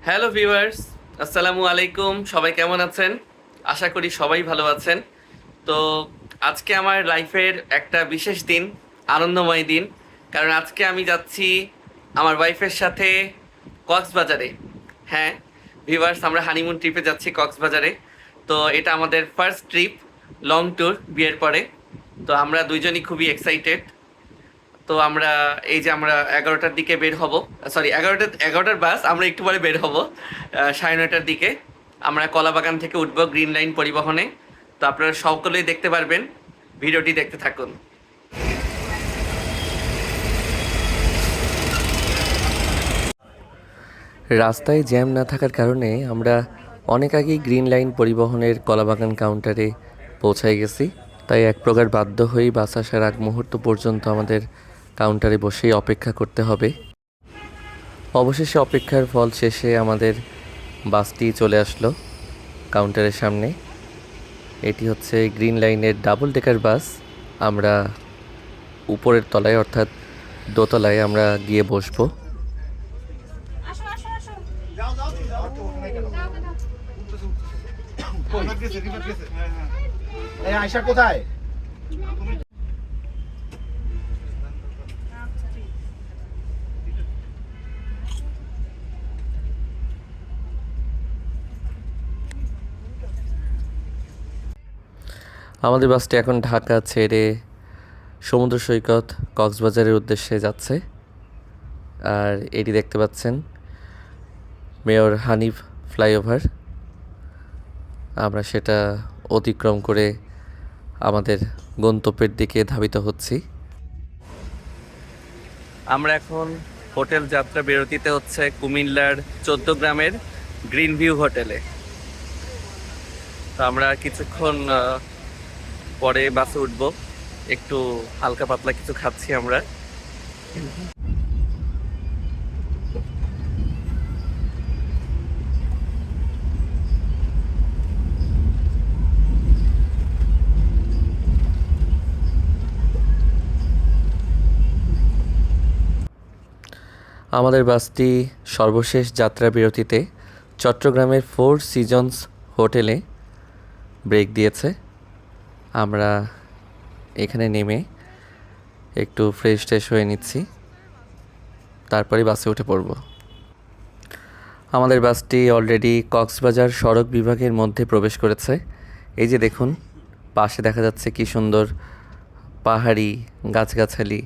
Hello viewers, আসসালামু আলাইকুম। সবাই কেমন আছেন? আশা করি সবাই ভালো আছেন। তো আজকে আমার লাইফের একটা বিশেষ দিন, আনন্দময় দিন। কারণ আজকে আমি যাচ্ছি আমার ওয়াইফের সাথে কক্সবাজারে। হ্যাঁ ভিউয়ার্স, আমরা হানিমুন ট্রিপে যাচ্ছি কক্সবাজারে। তো এটা আমাদের ফার্স্ট ট্রিপ, লং ট্যুর বিয়ের পরে। তো আমরা দুইজনই খুবই এক্সাইটেড। তো আমরা এই যে আমরা 11টার দিকে বের হব, সরি 11টার বাস, আমরা একটু পরে বের হব 9:30টার দিকে। আমরা কলাবাগান থেকে উঠবো গ্রিন লাইন পরিবহনে। তো আপনারা সকলেই দেখতে পারবেন, ভিডিওটি দেখতে থাকুন। রাস্তায় জ্যাম না থাকার কারণে আমরা অনেক আগেই গ্রিন লাইন পরিবহনের কলাবাগান কাউন্টারে পৌঁছায় গেছি। তাই এক প্রকার বাধ্য হয়েই বাস আসার আগ মুহূর্ত পর্যন্ত আমাদের কাউন্টারে বসেই অপেক্ষা করতে হবে। অবশেষে অপেক্ষার ফল শেষে আমাদের বাসটি চলে আসলো কাউন্টারের সামনে। এটি হচ্ছে গ্রিন লাইনের ডাবল ডেকার বাস। আমরা উপরের তলায় অর্থাৎ দোতলায় আমরা গিয়ে বসবো। আয়শা কোথায়? আমাদের বাসটি এখন ঢাকা ছেড়ে সমুদ্র সৈকত কক্সবাজারের উদ্দেশ্যে যাচ্ছে। আর এটি দেখতে পাচ্ছেন মেয়র হানিফ ফ্লাইওভার। আমরা সেটা অতিক্রম করে আমাদের গন্তব্যের দিকে ধাবিত হচ্ছি। আমরা এখন হোটেল যাত্রা বিরতিতে হচ্ছে কুমিল্লার 14 গ্রামের গ্রিন ভিউ হোটেলে। তো আমরা কিছুক্ষণ পরে বাসে উঠবো। একটু হালকা পাতলা কিছু খাচ্ছি আমরা। আমাদের বাসটি সর্বশেষ যাত্রা বিরতিতে চট্টগ্রামের 4 সিজনস হোটেলে ব্রেক দিয়েছে। আমরা এখানে নেমে একটু ফ্রেশ ট্রেশ হয়ে নিচ্ছি, তারপরে বাসে উঠে পড়ব। আমাদের বাসটি অলরেডি কক্সবাজার সড়ক বিভাগের মধ্যে প্রবেশ করেছে। এই যে দেখুন, পাশে দেখা যাচ্ছে কি সুন্দর পাহাড়ি গাছগাছালি,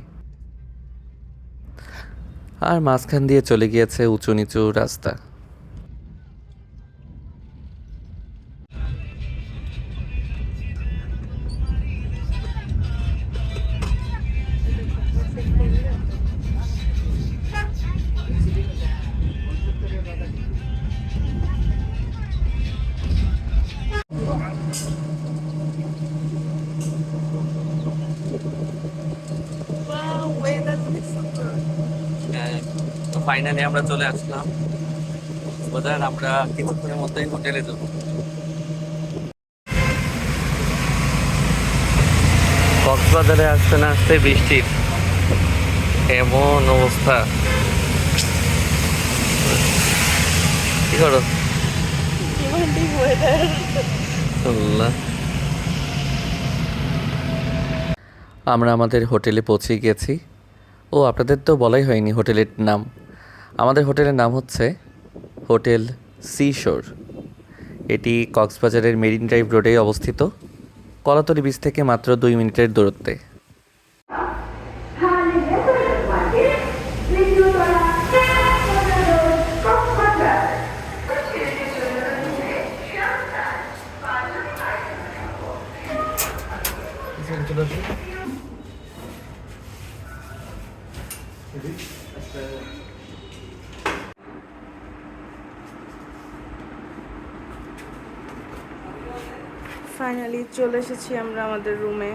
আর মাঝখান দিয়ে চলে গিয়েছে উঁচু নিচু রাস্তা। তো ফাইনালি আমরা চলে আসলাম বাজার। আমরা কিছুক্ষণের মধ্যেই হোটেলে যাবো। কক্সবাজারে আসতে না আসতে বৃষ্টির এমন অবস্থা। কি করো? আল্লাহ। আমরা আমাদের হোটেলে পৌঁছে গিয়েছি। ও, আপনাদের তো বলাই হয়নি হোটেলের নাম। আমাদের হোটেলের নাম হচ্ছে হোটেল সি শোর। এটি কক্সবাজারের মেরিন ড্রাইভ রোডে অবস্থিত, কলাতলি বিচ থেকে মাত্র 2 মিনিটের দূরত্বে। ফাইনালি চলে এসেছি আমরা আমাদের রুমে।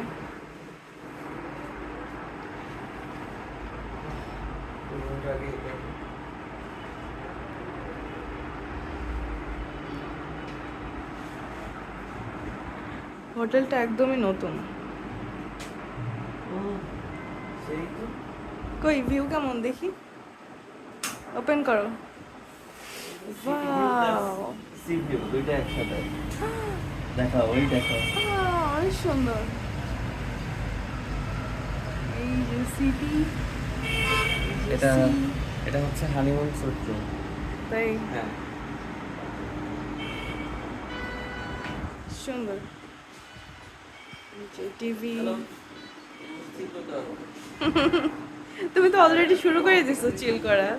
হোটেলটা একদমই নতুন। কই ভিউ কেমন দেখি, ওপেন করো। বাহ, সি ভিউ দুইটা একসাথে। দেখো ওই দেখো। অনেক সুন্দর। এই যে সিটি, এটা এটা হচ্ছে হানিমুন স্যুট রুম। তাই হ্যাঁ। সুন্দর। এই যে টিভি। তুমি তো অলরেডি শুরু করে দিছো চিল করা।